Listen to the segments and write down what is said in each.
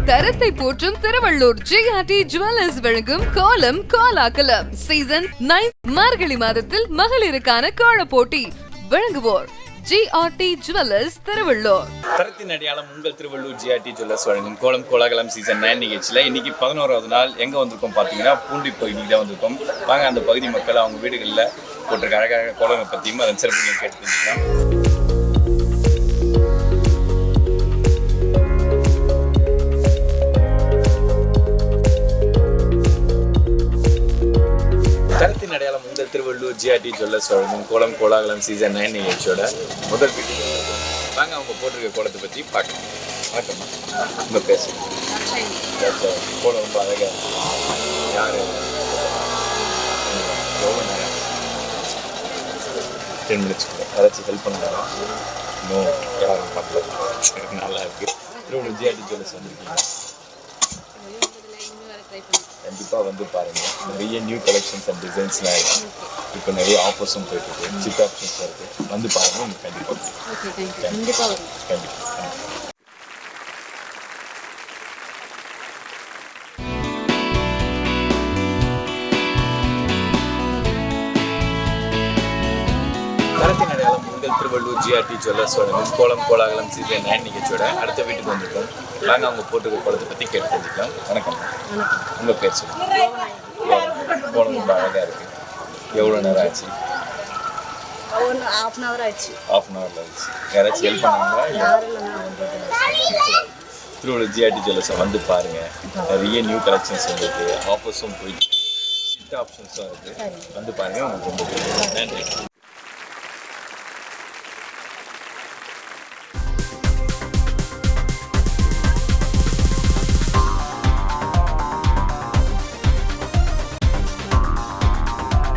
தரத்தை போற்றும் Tiruvallur GRT jewellers வழங்கும் கோலம் கோலாகலம் சீசன் 9 மார்கழி மாதத்தில் மகளிருக்கான கோல போட்டி வழங்குவோர் ஜிஆர்டி ஜுவல்லர்ஸ் திருவள்ளூர். தரத்தின் அடையாளம் உங்கள் திருவள்ளூர் ஜிஆர்டி ஜுவல்லர்ஸ் வழங்கும் கோலம் கோலாகலம் சீசன் 9 நிகழ்ச்சியில் இன்னைக்கு 11வது நாள் எங்கே வந்திருக்கோம் பார்த்தீங்கன்னா பூண்டி பகுதிக்கு தான் வந்திருக்கோம். வாங்க அந்த பகுதி மக்கள் அவங்க வீடுகளில் போட்டிருக்க அழகாக கோலமை பற்றியும் அதன் சிறப்புகளை கேட்டு தெரிஞ்சுக்கலாம். தரத்தின் அடையாளம் உங்கள் திருவள்ளூர் ஜிஆர்டி ஜுவல்லர்ஸ் வழங்கும் கோலம் கோலாகலம் சீசன் 9 நிகழ்ச்சியோட முதல் வீட்டுக்கு வாங்க அவங்க போட்டிருக்க கோலத்தை பற்றி பார்க்கலாம். வணக்கம்மா, உங்கள் பேசுங்க. கோலம் ரொம்ப அழகாக யார் எவ்வளோ நேரம் 10 மினிட்ஸ் யாராச்சும் ஹெல்ப் பண்ணுறாங்க? இன்னும் யாரும் பார்க்கல. நல்லா இருக்குது. திருவள்ளூர் ஜிஆர்டி ஜுவல்லர்ஸ் வந்திருக்கீங்க, கண்டிப்பாக வந்து பாருங்கள். நிறைய நியூ கலெக்ஷன்ஸ் அண்ட் டிசைன்ஸ்லாம் இருக்குது. இப்போ நிறைய ஆஃபர்ஸும் போயிட்டுருக்கு, சிப் ஆப்ஷன்ஸும் இருக்குது. வந்து பாருங்கள், உங்களுக்கு கண்டிப்பாக தரத்தின் அடையாளம் உங்கள் திருவள்ளூர் ஜிஆர்டி ஜுவல்லர்ஸ் வழங்கும் கோலம் கோலாகலம் சீசன் 9 நிகழ்ச்சியோட அடுத்த வீட்டுக்கு வந்திருக்கோம். வாங்க அவங்க போட்டுருக்க கோலத்தை பற்றி கேட்டு தெரிஞ்சுக்கலாம். வணக்கம், உங்கள் பேர் சொல்லுங்கள். கோலம் ரொம்ப அழகாக இருக்குது. எவ்வளோ நேரம் ஆச்சு? half an hour ஆச்சு. யாராச்சும் ஹெல்ப் பண்ணாங்களா? திருவள்ளூர் ஜிஆர்டி ஜுவல்லர்ஸை வந்து பாருங்கள். நிறைய நியூ கலெக்ஷன்ஸ் வந்துருக்கு, ஆஃபர்ஸும் போயிட்டு சிட் ஆப்ஷன்ஸும் இருக்குது. வந்து பாருங்கள், உங்களுக்கு ரொம்ப பிடிக்கும். நன்றி.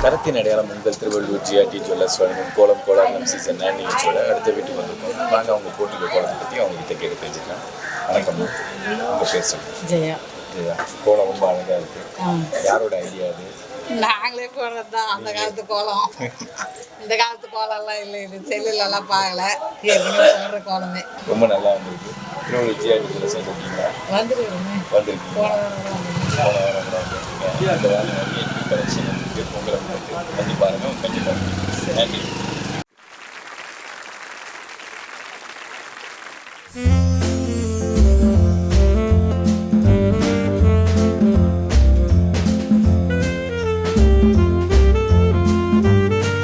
தரத்தின் அடையாளம் உங்கள் திருவள்ளூர் ஜிஆர்டி ஜுவல்லர்ஸ் வழங்கும் கோலம் கோலாகலம் சீசன் 9 நிகழ்ச்சியோட அடுத்த வீட்டுக்கு வந்திருக்கோம். வாங்க அவங்க போட்டிருக்க கோலத்தை பற்றி அவங்க கிட்ட கேட்டு தெரிஞ்சுக்கலாம். வணக்கம், உங்கள் பேர் சொல்லுங்கள். ஜெயா. கோலம் ரொம்ப அழகாக இருக்குது. யாரோட ஐடியா அது? நாங்களே போடுறது தான். அந்த காலத்து கோலம், இந்த காலத்து கோலம்லாம் இல்லை. இது செல்லுலலாம் பார்க்கல, ஏற்கனவே போடுற கோலமே ரொம்ப நல்லா வந்துருக்கு. திருவள்ளூர் ஜிஆர்டி ஜுவல்லர்ஸ் வந்துருக்கீங்களா? வந்திருக்கீங்க. இந்த வேலை நிறைய நியூ கலெக்ஷன் இருக்குது. உங்களை வந்து பாருங்கள், கண்டிப்பாக. நன்றி.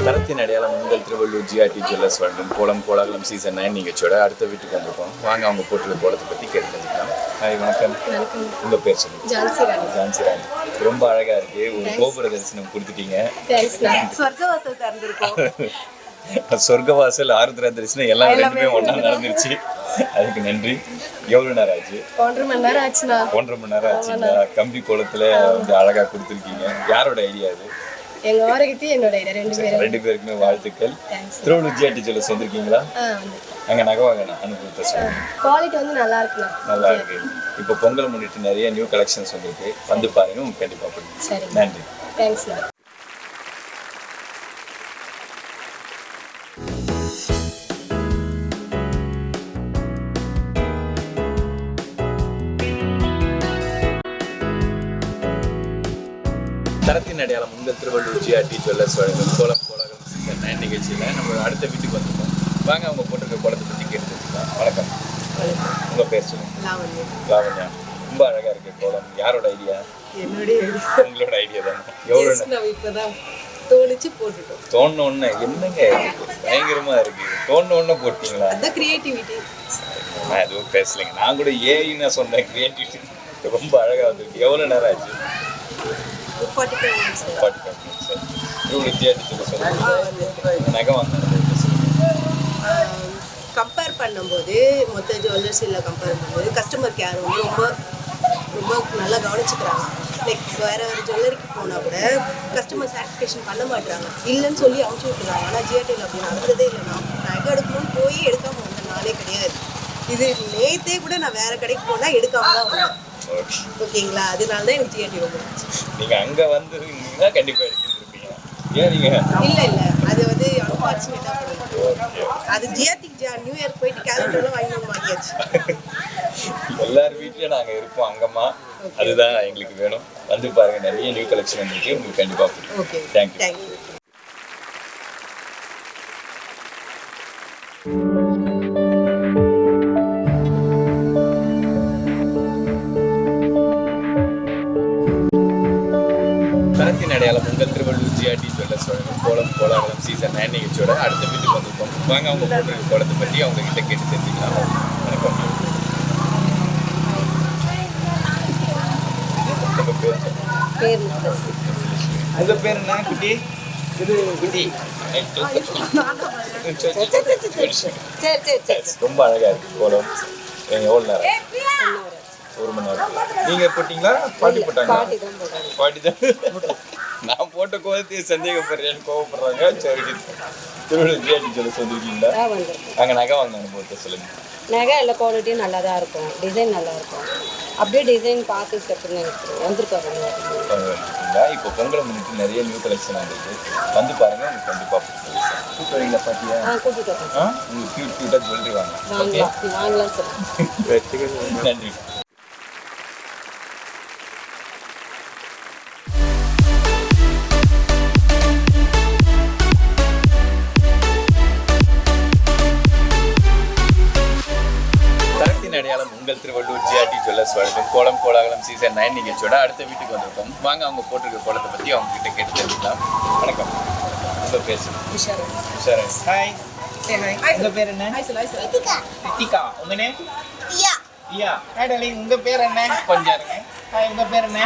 தரத்தின் அடையாளம் உங்கள் திருவள்ளூர் ஜிஆர்டி ஜுவல்லர்ஸ் வழங்கும் கோலம் கோலாகலம் சீசன் 9 நிகழ்ச்சியோட அடுத்த வீட்டுக்கு வந்திருக்கோம். வாங்க அவங்க போட்டுள்ள கோலத்தை பற்றி கேட்டு தெரிஞ்சுக்கலாம். ஹாய், வணக்கம். உங்கள் பேர் சொல்லுங்கள். ஜான்சி ராணி. ரொம்ப அழகாக இருக்குது. ஒரு கோபுர தரிசனம் கொடுத்துட்டீங்க. சொர்க்கவாசல், ஆருத்ரா தரிசனம் எல்லாம் ரெண்டுமே ஒன்றா நடந்துருச்சு. அதுக்கு நன்றி. எவ்வளோ நேரம் ஆச்சு? 1.5 மணி நேரம் ஆச்சுங்களா? கம்பி கோலத்தில் வந்து அழகாக கொடுத்துருக்கீங்க. யாரோட ஐடியா அது? எங்க வாரகத்தி என்னோட ரெண்டு பேருக்குமே வாழ்த்துக்கள். திருவள்ளூர் ஜிஆர்டி ஜுவல்லர்ஸ் வந்திருக்கீங்களா? அங்கே நகவாங்க அனுபவத்தை சொல்லுங்க. குவாலிட்டி வந்து நல்லா இருக்கு. இப்போ பொங்கல் முன்னிட்டு நிறைய நியூ கலெக்ஷன்ஸ் வந்திருக்கு. வந்து பாருங்க, உங்களுக்கு கண்டிப்பாக பிடிக்கும். நன்றி. தேங்க்ஸ். தரத்தின் அடையாளம் உங்கள் திருவள்ளூர் ஜிஆர்டி ஜுவல்லர்ஸ் வழங்கும் கோலம் கோலாகலம் சீசன் 9 நிகழ்ச்சியில் நம்ம அடுத்த வீட்டுக்கு வந்திருக்கோம். வாங்க அவங்க போட்டிருக்க கோலத்தை பற்றி கேட்டு தெரிஞ்சுக்கலாம். வணக்கம், உங்கள் பேர் சொல்லுங்கள். லாவண்யா. ரொம்ப அழகாக இருக்கு கோலம். யாரோட ஐடியா? உங்களோட ஐடியா தானே? எவ்வளோ இப்போதான் தோணிச்சு போட்டுட்டோம். தோணுன ஒன்று என்னங்க பயங்கரமாக இருக்குது. தோணுன ஒன்று போட்டிங்களா? அதான் கிரியேட்டிவிட்டி. நான் எதுவும் பேசலைங்க. நான் கூட ஏன்னு சொன்னேன். கிரியேட்டிவிட்டி ரொம்ப அழகாக வந்துருக்கு. எவ்வளோ நேரம் ஆச்சு? 45 minutes. கம்பேர் பண்ணும்போது மொத்த ஜுவல்லர்ஸில் கம்பேர் பண்ணும்போது கஸ்டமர் கேர் வந்து ரொம்ப ரொம்ப நல்லா கவனிச்சுக்கிறாங்க. லைக் வேறு ஜுவல்லரிக்கு போனால் கூட கஸ்டமர் சாட்டிஸ்ஃபேக்ஷன் பண்ண மாட்டாங்க, இல்லைன்னு சொல்லி அனுப்பிச்சி விட்டுறாங்க. ஆனால் ஜிஆர்டியில் அப்படி நடந்ததே இல்லை. நான் நகை எடுக்கணும்னு போய் எடுக்காமல் வந்த நாளே கிடையாது. இது நேற்றே கூட நான் வேறு கடைக்கு போனால் எடுக்காமல் தான் வந்தேன். ஓகேங்களா? அதனால தான் எனக்கு ஜிஆர்டி ரொம்ப. நீங்கள் அங்கே வந்துருந்தீங்கன்னா கண்டிப்பாக எடுத்துருப்பீங்க. ஏன் நீங்க இல்லை இல்லை அது வந்து அன்ஃபார்ச்சுனேட்டாக அது ஜிஆர்டிக்கு நியூ இயர் போயிட்டு கேலண்டர்லாம் வாங்கி மாட்டியாச்சு. எல்லார் வீட்லயும் நாங்க இருப்போம் அங்கம்மா, அதுதான் எங்களுக்கு வேணும். வந்து பாருங்க, நிறைய நியூ கலெக்ஷன் வந்துருக்கு, உங்களுக்கு கண்டிப்பா பிடிக்கும். Okay, thank you. தேங்க்யூ. தரத்தின் அடையாளம் உங்கள் திருவள்ளூர் ஜிஆர்டி ஜுவல்லர்ஸ் வழங்கும் கோலம் கோலாகலம் சீசன் 9 நிகழ்ச்சியோட அடுத்த வீட்டுக்கு வந்திருக்கோம். வாங்க அவங்க போட்டிருக்க கோலத்தை பற்றி அவங்க கிட்ட கேட்டு தெரிஞ்சுக்கலாம். வணக்கம். உங்க பேர் சொல்லுங்க. உங்க பேர் என்ன குட்டி? குட்டி. ரொம்ப அழகா இருக்கு கோலம். எவ்வளோ நேரம்? 1 மணி நேரம். நீங்க போட்டீங்களா? பாட்டி போட்டாங்க. பாட்டி தான். நான் போட்ட கோலத்தையே சந்தேகப்படுறேன், கோவப்படுறாங்க. சரி, திருவள்ளூர் ஜிஆர்டி ஜுவல்லர்ஸ் வந்திருக்கீங்களா? அங்கே நகை வாங்க அனுபவத்தை சொல்லுங்க. நகை எல்லாம் குவாலிட்டியும் நல்லா தான் இருக்கும், டிசைன் நல்லா இருக்கும். அப்படியே டிசைன் பார்த்து செப்புன்னு வந்துருக்காங்க. இப்போ பொங்கலை முன்னிட்டு நிறைய நியூ கலெக்ஷன் வந்துருக்கு, வந்து பாருங்க, உங்களுக்கு கண்டிப்பாக பிடிக்கும். கூப்பிட்டு வரீங்களா பாட்டியா? கூட்டிட்டு வரேன். உங்களுக்கு க்யூட்டாக ஜுவல்லரி வாங்கலாம் சார். நன்றி. அடையாளம் உங்கள் திருவள்ளூர் ஜிஆர்டி ஜுவல்லர்ஸ் வழங்கும் கோலம் கோலாகலம் சீசன் 9 நிகழ்ச்சியோட அடுத்த வீட்டுக்கு வந்திருக்கோம். வாங்க அவங்க போட்டிருக்க கோலத்தை பற்றி அவங்க கிட்ட கேட்டு தெரிஞ்சுக்கலாம். வணக்கம். உங்கள் பேர் சொல்லுங்க. ஹாய். உங்கள் பேர் என்ன? ரித்திகா. உங்க நேம்? தியா. ஹாய் டார்லிங், உங்க பேர் என்ன? கொஞ்சம் இருங்க. ஹாய், உங்க பேர் என்ன?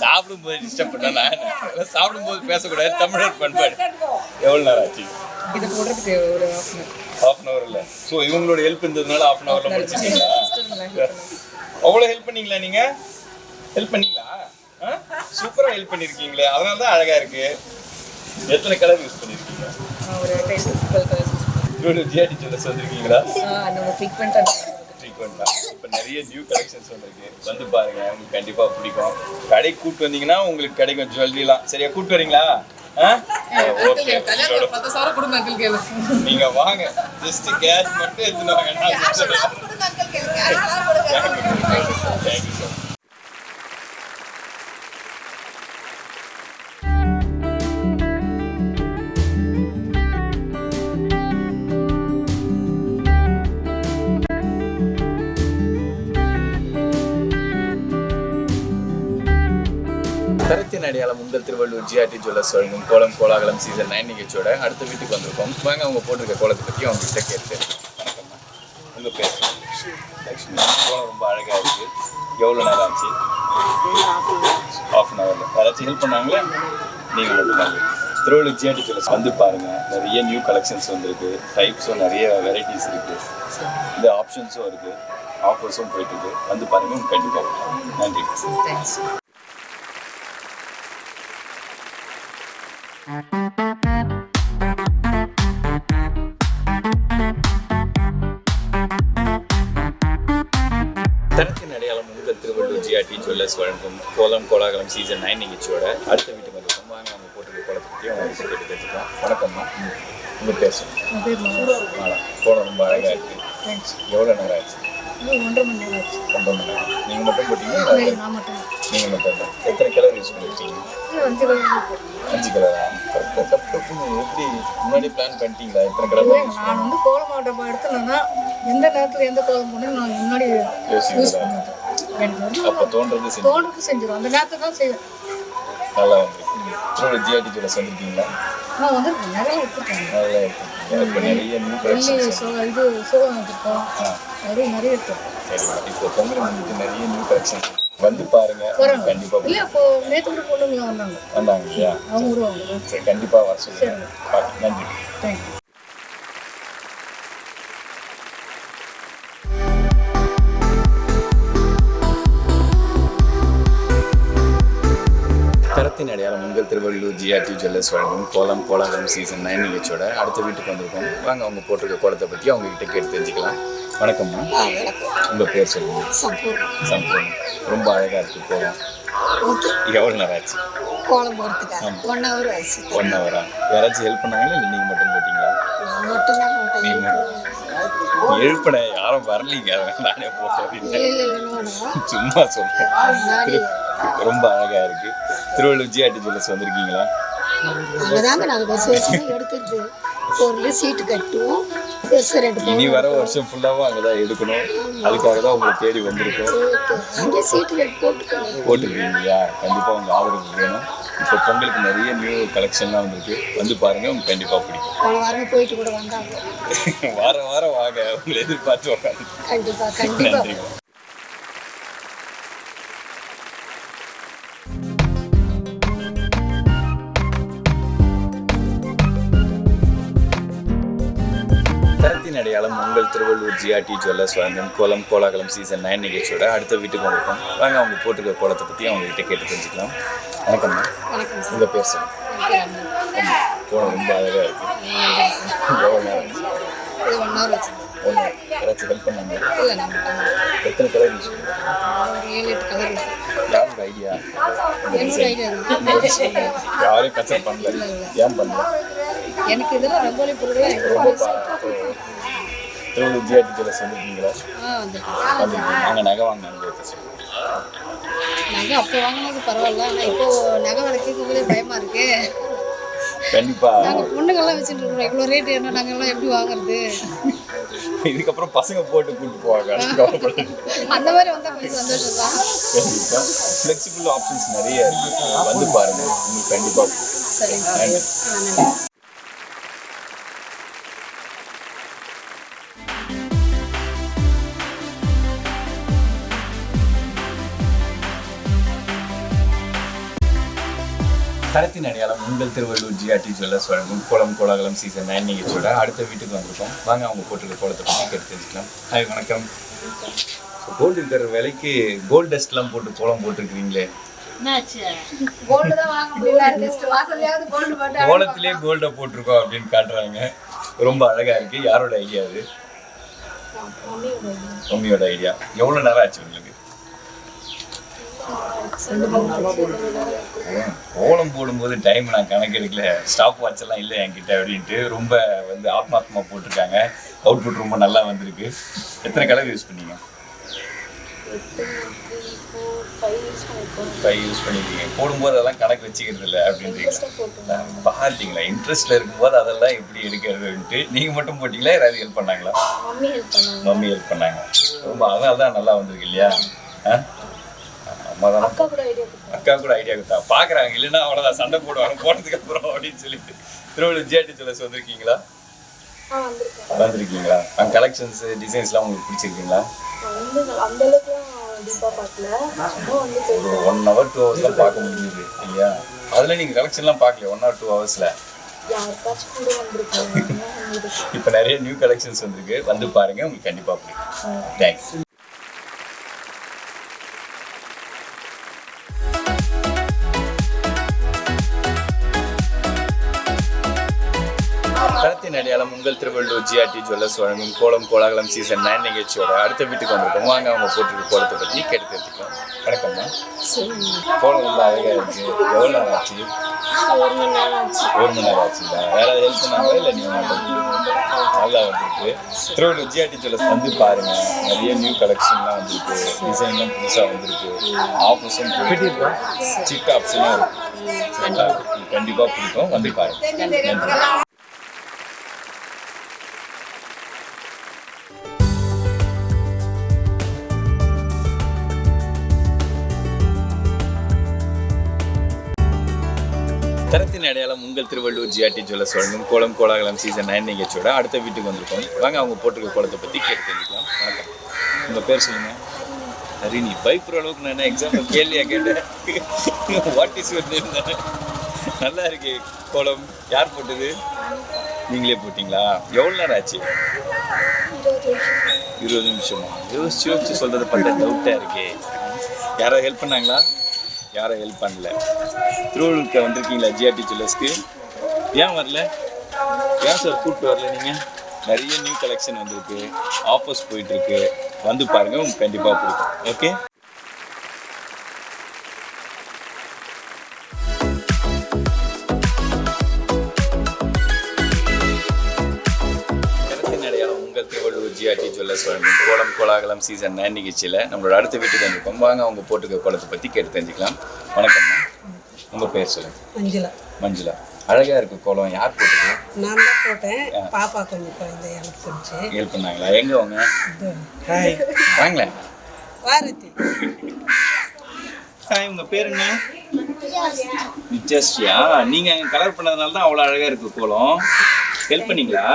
சாப்பிடும்போது டிஸ்டர்ப் பண்ணா நான் சாப்பிடும்போது பேசக்கூடாது, தமிழர் பண்பாடு. எவ்வளோ நேரம் ஆச்சு இது போடுறதுக்கு? ஒரு ஹாஃப் அன் ஹவர் இல்லை. ஸோ இவங்களோட ஹெல்ப் இருந்ததுனால ஹாஃப் அன் ஹவரில் முடிச்சிட்டீங்களா? அவ்வளோ ஹெல்ப் பண்ணீங்களா? நீங்கள் ஹெல்ப் பண்ணீங்களா? சூப்பராக ஹெல்ப் பண்ணியிருக்கீங்களே, அதனால தான் அழகாக இருக்குது. எத்தனை கலர் யூஸ் பண்ணியிருக்கீங்க? ஒரு 10 கலர்ஸ். இவ்வளோ ஜிஆர்டி ஜுவல்லர்ஸ் வந்திருக்கீங்களா? நம்ம ஃப்ரீக்வெண்ட்டாக இப்போ நிறைய நியூ கலெக்ஷன்ஸ் வந்திருக்கு, வந்து பாருங்க, உங்களுக்கு கண்டிப்பாக பிடிக்கும். கடைக்கு கூப்பிட்டு வந்தீங்கன்னா உங்களுக்கு கிடைக்கும் ஜுவல்லரிலாம். சரியா, கூப்பிட்டு வரீங்களா? ஓகே, நீங்க வாங்க, ஜஸ்ட் கேஷ் மட்டும் எடுத்துன்னு வாங்க. Thank you sir. தரத்தின் அடையாளம் உங்கள் திருவள்ளூர் ஜிஆர்டி ஜுவல்லர்ஸ் வழங்கும் கோலம் கோலாகலம் சீசன் 9 நிகழ்ச்சியோட அடுத்த வீட்டுக்கு வந்திருக்கோம். வாங்க அவங்க போட்டிருக்க கோலத்தை பற்றி அவங்க கிட்ட கேட்டு. வணக்கம்மா. உங்கள் பேர்? லக்ஷ்மி. கோலம் ரொம்ப அழகாக இருக்குது. எவ்வளோ நேரம் ஆச்சு? ஹாஃப் அன் ஹவரில். யாராச்சும் ஹெல்ப் பண்ணாங்களே? நீங்கள் மட்டும் திருவள்ளூர் ஜிஆர்டி ஜுவல்லர்ஸ் வந்து பாருங்கள், நிறைய நியூ கலெக்ஷன்ஸ் வந்துருக்கு, டைப்ஸும் நிறைய வெரைட்டிஸ் இருக்குது, இந்த ஆப்ஷன்ஸும் இருக்குது, ஆஃபர்ஸும் போயிட்டுருக்கு. வந்து பாருங்கள், கண்டிப்பாக. நன்றி. தேங்க்ஸ். தரத்தின் அடையாளம் உங்கள் திருவள்ளூர் ஜிஆர்டி ஜுவல்லர்ஸ் வழங்கும் கோலம் கோலாகலம் சீசன் 9 நிகழ்ச்சியோட அடுத்த வீட்டுக்கு வந்திருக்கோம். வாங்க அவங்க போட்டிருக்க கோலத்தை பற்றி அவங்க கேட்டு தெரிஞ்சுக்கலாம். வணக்கம்மா. உங்கள் பேர் சொல்லுங்கள். கோலம் ரொம்ப அழகாக இருக்குது. எவ்வளோ நேரம் ஆச்சு? 1.5 மணி நேரம் ஆச்சு. 1.5 மணி நேரம். நீங்கள் மட்டும் போட்டீங்கன்னா? நான் மட்டும். நீங்கள் மட்டும் தான். எத்தனை கலர் யூஸ் பண்ணிருக்கீங்க? 5 கலர். 5 கலரா? எப்படி முன்னாடி பிளான் பண்ணிட்டீங்களா? எத்தனை கலர்? நான் வந்து கோலம் மாவட்டம் எடுத்துனா எந்த நேரத்தில் எந்த கோலம் போடணும் நான் முன்னாடி யூஸ் பண்ணுவேன். எனக்கு வந்து அப்போ தோன்றது செஞ்சிடும், அந்த நேரத்தை தான் செய்வேன். நல்லா வந்துருக்கு. ஜிஆர்டி ஜுவல்லர்ஸ் வந்துருக்கீங்களா? நான் வந்து நிறைய எடுத்துருக்கேன். நல்லா இருக்கு. இப்போ நிறைய நியூ கலெக்ஷன்ஸ் இது சோகம் எடுத்துருக்கோம், நிறைய எடுத்துருக்கோம். சரி, இப்போ பொங்கல் முன்னிட்டு நிறைய நியூ கலெக்ஷன்ஸ் வந்து பாருங்க, கண்டிப்பா. இல்லை, இப்போ நேற்று கூட பொண்ணுங்க வந்தாங்க இல்லையா? அவங்க வருவாங்க. சரி, கண்டிப்பா வர சொல்லுங்க. நன்றி. தேங்க்யூ. தரத்தின் அடையாளம் உங்கள் திருவள்ளூர் ஜிஆர்டி ஜுவல்லர்ஸ் வழங்கும் கோலம் கோலாகலம் சீசன் 9 நிகழ்ச்சியோட அடுத்த வீட்டுக்கு வந்திருக்கோம். வாங்க அவங்க போட்டிருக்க கோலத்தை பற்றி அவங்க கிட்ட கேட்டு தெரிஞ்சுக்கலாம். வணக்கம்மா. உங்கள் பேர் சொல்லுங்க. சம்பூர்ணம். சம்பூர்ணம். ரொம்ப அழகாக இருக்குது கோலம். ஓகே. எவ்வளோ நேரம் ஆச்சு கோலம் போகிறதுக்கா 1 hour ஆச்சு. 1 hour-ஆ? யாராச்சும் ஹெல்ப் பண்ணாங்களா இல்லை நீங்கள் மட்டும் போட்டிங்களா? நான் மட்டும்தான் போட்டேன். நீங்கள் எழுப்பின யாரும் வரலீங்க, நானே போட்டேன். இல்லை சும்மா சொல்கிறேன். ரொம்ப அழகாக இருக்குது. திருவள்ளூர் ஜிஆர்டி ஜுவல்லர்ஸ் வந்திருக்கீங்களா? அங்கே தாங்க நாங்கள் வருஷம் எடுக்கிறது. பொருள் சீட்டு கட்டுவோம். இனி வர வருஷம் ஃபுல்லாகவும் அங்கே தான் எடுக்கணும். அதுக்காக தான் உங்களை தேடி வந்திருக்கோம். அங்கே சீட்டு கட்டு போட்டுருக்கீங்களா? கண்டிப்பாக உங்கள் ஆதரவு வேணும். இப்போ பொங்கலுக்கு நிறைய நியூ கலெக்ஷன்லாம் வந்திருக்கு. வந்து பாருங்கள், உங்களுக்கு கண்டிப்பாக பிடிக்கும். போன வாரம் போயிட்டு கூட வந்தாங்க. வாரம் வாரம் வாங்க, உங்களை எதிர்பார்த்து உட்காந்து. கண்டிப்பாக நன்றிங்க. தரத்தின் அடையாளம் உங்கள் திருவள்ளூர் ஜிஆர்டி ஜுவல்லர்ஸ் வழங்கும் கோலம் கோலாகலம் சீசன் 9 நிகழ்ச்சியோட அடுத்த வீட்டுக்கு வந்திருக்கோம். வாங்க அவங்க போட்டுக்க கோலத்தை பற்றி அவங்ககிட்ட கேட்டு தெரிஞ்சுக்கலாம். வணக்கம்மா. வணக்கம் உங்கள் பேர் சொல்லுங்கள். கோலம் ரொம்ப அழகாக இருக்குது. எவ்வளோ நேரம் ஆச்சு? இது 1 hour ஆச்சு. யாராச்சும் ஹெல்ப் பண்ணாங்க? இல்லை நான் மட்டும் எத்தனை கலர் யூஸ் பண்ணுறீங்க? ஒரு 7-8 கலர் இருக்குது. யாரோட ஐடியா? என்னோட ஐடியா யாரையும் கன்சல்ட் பண்ணல. ஏன் பண்ணல? எனக்கு இதெல்லாம் ரங்கோலி பொருள் எனக்கு ரொம்ப திருவள்ளூர் ஜிஆர்டி ஜுவல்லர்ஸ் வந்துருக்கீங்களா? வந்துருக்கேன். வந்துருக்கீங்க. நாங்கள் நகை வாங்கின அனுபவத்தை சொல்லுங்கள். நகை அப்போ வாங்கினது பரவாயில்ல, ஆனால் இப்போ நகை விலைக்கு பயமாக இருக்கு. கண்டிப்பாக நாங்கள் பொண்ணுங்கள்லாம் வச்சுட்டு இருக்கிறோம். இவ்வளோ ரேட் என்ன நாங்கள்லாம் எப்படி வாங்குறது? இதுக்கப்புறம் பசங்க போட்டு கூப்பிட்டு போவாங்க. அந்த மாதிரி வந்தால் கொஞ்சம் சந்தோஷம் தான். கண்டிப்பாக ஃப்ளெக்சிபிள் ஆப்ஷன்ஸ் நிறைய இருக்குது. வந்து பாருங்கள், உங்களுக்கு கண்டிப்பாக. சரிங்க. நன்றி. தரத்தின் அடையாளம் உங்கள் திருவள்ளூர் ஜிஆர்டி ஜுவல்லர்ஸ் வழங்கும் கோலம் கோலாகலம் சீசன் 9 நிகழ்ச்சியோட அடுத்த வீட்டுக்கு வந்திருக்கோம். வாங்க அவங்க போட்டுருக்க கோலத்தை பற்றி கேட்டு தெரிஞ்சுக்கலாம். ஹாய், வணக்கம். கோல்டு இருக்கிற விலைக்கு கோல்டு டஸ்ட்லாம் போட்டு கோலம் போட்டிருக்கிறீங்களே, கோலத்திலே கோல்டை போட்டிருக்கோம் அப்படின்னு காட்டுறாங்க. ரொம்ப அழகாக இருக்குது. யாரோட ஐடியா அது? மம்மியோட ஐடியா. எவ்வளோ நேரம் ஆச்சு உங்களுக்கு? கோலம் போடும்போது டைம் நான் கணக்கெடுக்கல, ஸ்டாப் வாட்ச் எல்லாம் இல்லை என்கிட்ட அப்படின்ட்டு ரொம்ப வந்து ஆத்மாத்மா போட்டிருக்காங்க. அவுட்புட் ரொம்ப நல்லா வந்திருக்கு. எத்தனை கலர் யூஸ் பண்ணீங்க? 5 யூஸ் பண்ணிருக்கீங்க. போடும்போது அதெல்லாம் கணக்கு வச்சுக்கிறது இல்லை அப்படின்றீங்களா? பார்த்தீங்களா, இன்ட்ரெஸ்ட்ல இருக்கும்போது அதெல்லாம் எப்படி எடுக்கிறதுன்ட்டு. நீங்கள் மட்டும் போட்டிங்களா, யாராவது ஹெல்ப் பண்ணாங்களா? மம்மி ஹெல்ப் பண்ணாங்க. ரொம்ப அதனால தான் நல்லா வந்திருக்கு இல்லையா? அக்கா கூட ஐடியா கொடுத்தா பார்க்குறாங்க. இல்லைன்னா அவ்வளோதான், சண்டை போடுவாங்க போனதுக்கு அப்புறம் அப்படின்னு சொல்லிட்டு. திருவள்ளூர் ஜிஆர்டி ஜுவல்லர்ஸ் வந்திருக்கீங்களா? வந்திருக்கீங்களா? அங்கே கலெக்ஷன்ஸ் டிசைன்ஸ்லாம் உங்களுக்கு பிடிச்சிருக்கீங்களா? ஒரு 1 hour 2 hours தான் பார்க்க முடியுது இல்லையா? அதில் நீங்கள் கலெக்ஷன்லாம் பார்க்கல 1 or 2 hours-ல. இப்போ நிறைய நியூ கலெக்ஷன்ஸ் வந்திருக்கு. வந்து பாருங்க, உங்களுக்கு கண்டிப்பாக பிடிக்கும். தேங்க்ஸ். தரத்தின் அடையாளம் உங்கள் திருவள்ளூர் ஜிஆர்டி ஜுவல்லர்ஸ் வழங்கும் கோலம் கோலாகலம் சீசன் 9 நிகழ்ச்சியோட அடுத்த வீட்டுக்கு வந்திருக்கோம். வாங்க அவங்க போட்டிருக்க கோலத்தை பற்றி கேட்டு தெரிஞ்சுக்கலாம். வணக்கம்மா. கோலம் ரொம்ப அழகாக இருக்குது. எவ்வளோ நேரம் ஆச்சு? 1 மணி நேரம் ஆச்சுங்களா? யாராவது ஹெல்ப் பண்ணாங்களா இல்லை நீங்கள் மட்டும்? நல்லா வந்திருக்கு. திருவள்ளூர் ஜிஆர்டி ஜுவல்லர்ஸ் வந்து பாருங்கள், நிறைய நியூ கலெக்ஷன்லாம் வந்திருக்கு. டிசைன்லாம் புதுசாக வந்திருக்கு. ஆஃபர்ஸும் போயிட்டு சிக் ஆப்ஷனும் இருக்குது. கண்டிப்பாக பிடிக்கும். வந்து பாருங்கள். நன்றி. தரத்தின் அடையாளம் உங்கள் திருவள்ளூர் ஜிஆர்டி ஜுவல்லர்ஸ் வழங்கும் கோலம் கோலாகலம் சீசன் 9 நிகழ்ச்சியோட அடுத்த வீட்டுக்கு வந்திருக்கோம். வாங்க அவங்க போட்டிருக்க கோலத்தை பற்றி கேட்டு தெரிஞ்சுக்கலாம். வணக்கம். உங்கள் பேர் சொல்லுங்கள். ஹரிணி. பயப்படுற அளவுக்கு நான் எக்ஸாம்பிள் கேள்வியா கேட்டேன். வாட் இஸ் யுவர் நேம் தானே? நல்லா இருக்கு கோலம். யார் போட்டது? நீங்களே போட்டிங்களா? எவ்வளோ நேரம் ஆச்சு? 20 நிமிஷமா? யோசிச்சு சொல்கிறத பார்த்தா டவுட்டாக இருக்கே. யாராவது ஹெல்ப் பண்ணாங்களா? யாரும் ஹெல்ப் பண்ணல. திருவள்ளூருக்கு வந்திருக்கீங்களா ஜிஆர்டி ஜுவல்லர்ஸ்க்கு? ஏன் வரல? ஏன் சார் கூப்பிட்டு வரல நீங்கள்? நிறைய நியூ கலெக்ஷன் வந்திருக்கு, ஆஃபர்ஸ் போயிட்டு இருக்கு. வந்து பாருங்க, உங்களுக்கு கண்டிப்பா பிடிக்கும். ஓகே, ஜிஆர்டி ஜுவல்லர்ஸ் வழங்கும் கோலம் கோலாகலம் சீசன் 9 நிகழ்ச்சியில் நம்மளோட அடுத்த வீட்டுக்கு வந்திருக்கோம். வாங்க அவங்க போட்டுக்க கோலத்தை பற்றி கேட்டு தெரிஞ்சுக்கலாம். வணக்கம்ண்ணா, உங்கள் பேர் சொல்லுங்கள். மஞ்சுளா. மஞ்சுளா, அழகாக இருக்குது கோலம். யார் போட்டது? நான் தான் போட்டேன். பாப்பா கொஞ்சம் குழந்தை எனக்கு பிடிச்சி ஹெல்ப் பண்ணாங்களா? எங்கே வாங்க? ஹாய், வாங்களேன். வாரத்தி. ஹாய், உங்கள் பேர் என்ன? நித்யாஸ்ரீயா. நீங்கள் அங்கே கலர் பண்ணதுனால தான் அவ்வளோ அழகாக இருக்குது கோலம். ஹெல்ப் பண்ணீங்களா?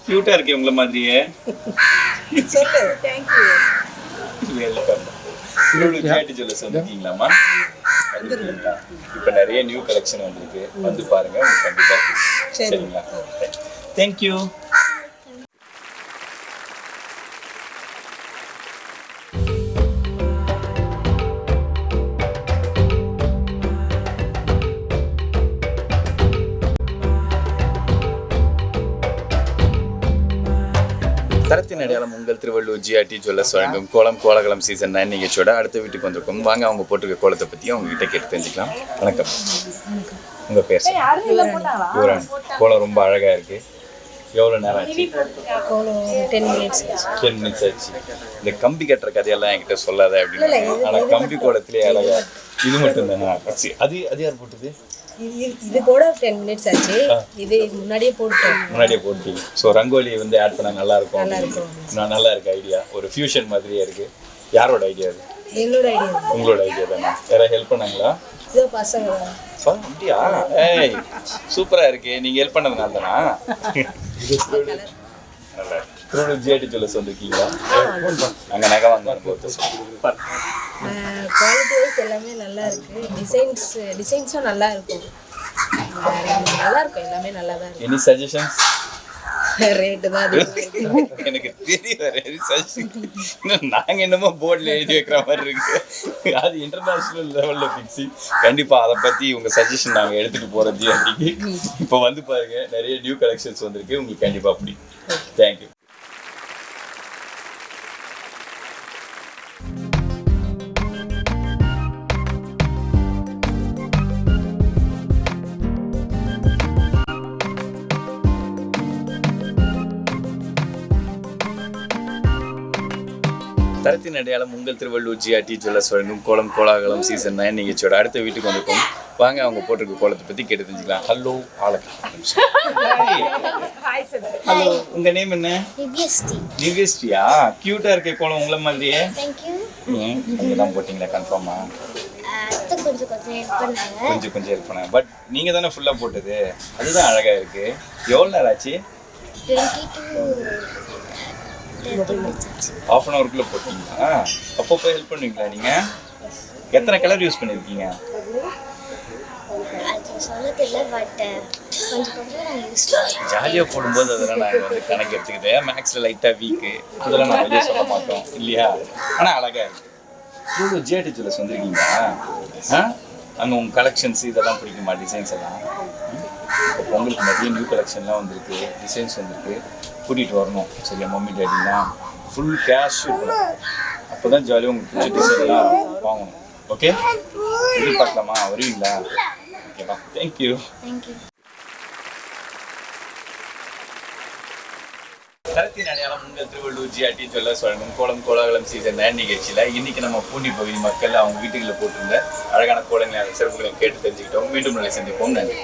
க்யூட்டாக இருக்கே உங்களை மாதிரியே. சொல்லு. தேங்க்யூ. வெல்கம். ஜிஆர்டி ஜுவல்லர்ஸ் வந்துருக்கீங்களாம்மா? இப்போ நிறைய நியூ கலெக்ஷன் வந்திருக்கு, வந்து பாருங்க, உங்களுக்கு கண்டிப்பாக பிடிக்கும். சரிங்களா? தேங்க்யூ. தரத்தின் அடையாளம் உங்கள் திருவள்ளூர் ஜிஆர்டி ஜுவல்லர்ஸ் வழங்கும் கோலம் கோலாகலம் சீசன் 9 நிகழ்ச்சியோட அடுத்த வீட்டுக்கு வந்திருக்கோம். வாங்க அவங்க போட்டிருக்க கோலத்தை பற்றி அவங்க கிட்ட கேட்டு தெரிஞ்சுக்கலாம். வணக்கம், உங்கள் பேர்? யுவராணி. கோலம் ரொம்ப அழகாக இருக்குது. எவ்வளோ நேரம் ஆச்சு? 10 minutes. 10 minutes ஆச்சு. இந்த கம்பி கட்டுற கதையெல்லாம் என்கிட்ட சொல்லாத அப்படின்னு. ஆனால் கம்பி கோலத்திலே அழகா. இது மட்டும் தானே? அது யார் போட்டது? இது கூட 10 minutes ஆச்சு. இது முன்னாடியே போட்டோம். முன்னாடியே போட்டீங்க. ஸோ ரங்கோலி வந்து ஆட் பண்ண நல்லா இருக்கும். நல்லா இருக்கு ஐடியா. ஒரு ஃபியூஷன் மாதிரியே இருக்கு. யாரோட ஐடியா அது? என்னோட ஐடியா. உங்களோட ஐடியா தானே? யாராவது ஹெல்ப் பண்ணாங்களா? இதோ பசங்க. அப்படியா? ஏய், சூப்பரா இருக்கு. நீங்க ஹெல்ப் பண்ணதுனால தானா? நல்லா. திருவள்ளூர் ஜிஆர்டி ஜுவல்லர்ஸ் வந்திருக்கீங்களா? அங்கே நகை வாங்க அனுபவத்தை சொல்லுங்க. குவாலிட்டி வைஸ் எல்லாமே நல்லா இருக்கு. டிசைன்ஸும் நல்லா இருக்கும். நல்லா இருக்கும், எல்லாமே நல்லா தான் இருக்கு. Any suggestions? ரேட்டு தான் எனக்கு தெரியும். நாங்கள் என்னமோ போர்டில் எழுதி வைக்கிற மாதிரி இருக்கு. அது இன்டர்நேஷ்னல் லெவலில் ஃபிக்ஸிங். கண்டிப்பாக அதை பற்றி உங்கள் சஜஷன் நாங்கள் எடுத்துகிட்டு போகிறோம் ஜிஆர்டிக்கு. இப்போ வந்து பாருங்க, நிறைய நியூ கலெக்ஷன்ஸ் வந்திருக்கு, உங்களுக்கு கண்டிப்பாக பிடிக்கும். தேங்க்யூ. தரத்தின் அடையாளம் உங்கள் திருவள்ளூர் ஜிஆர்டி ஜுவல்லர்ஸ் வழங்கும் கோலம் கோலாகலம் சீசன் 9 நிகழ்ச்சியோட அடுத்த வீட்டுக்கு வந்திருக்கோம். வாங்க அவங்க போட்டிருக்க கோலத்தை பற்றி கேட்டு தெரிஞ்சுக்கலாம். ஹலோ ஆலக்கா. ஹலோ, உங்கள் நேம் என்ன? நிவ்யஸ்ரீயா. க்யூட்டாக இருக்க கோலம் உங்களை மாதிரியே. நீங்கள் தான் போட்டிங்களா? கன்ஃபார்மா? கொஞ்சம் ஹெல்ப் பண்ணாங்க. பட் நீங்கள் தானே ஃபுல்லாக போட்டது, அதுதான் அழகாக இருக்குது. எவ்வளோ நேரம் ஆச்சு? 1/2 an hour போட்டீங்களா? அப்பப்போ ஹெல்ப் பண்ணுவீங்களா நீங்கள்? எத்தனை கலர் யூஸ் பண்ணியிருக்கீங்க? ஜாலியாக போடும்போது அதெல்லாம் நாங்கள் வந்து கணக்கு எடுத்துக்கிட்டேன். மேக்ஸில் லைட்டாக வீக்கு, அதெல்லாம் நான் வெளியே சொல்ல மாட்டோம் இல்லையா? ஆனால் அழகாக இருக்குது. ஜிஆர்டி ஜுவல்லர்ஸ் வந்துருக்கீங்களா? அங்கே உங்கள் கலெக்ஷன்ஸ் இதெல்லாம் பிடிக்குமா? டிசைன்ஸ் எல்லாம் இப்போ பொங்கலுக்கு நிறைய நியூ கலெக்ஷன்லாம் வந்திருக்கு, டிசைன்ஸ் வந்திருக்கு. கூட்டிகிட்டு வரணும் சரியா? மம்மி டேடிலாம் ஃபுல் கேஷ் இருக்கணும். அப்போ தான் ஜாலியாக உங்களுக்கு பிடிச்ச டிசைன்லாம் வாங்கணும். ஓகே, எதிர்பார்க்கலாமா? வருவீங்களா? ஓகேவா? தேங்க்யூ. தரத்தின் அடையாளம் உங்கள் திருவள்ளூர் ஜிஆர்டி ஜுவல்லர்ஸ் வழங்கும் கோலம் கோலாகலம் சீசன் 9 நிகழ்ச்சியில் இன்னைக்கு நம்ம பூண்டி பகுதி மக்கள் அவங்க வீட்டுகளில் போட்டிருந்த அழகான கோலங்களை சிறப்புகளையும் கேட்டு தெரிஞ்சுக்கிட்டோம். மீண்டும் நாளை சந்திப்போம். நன்றி.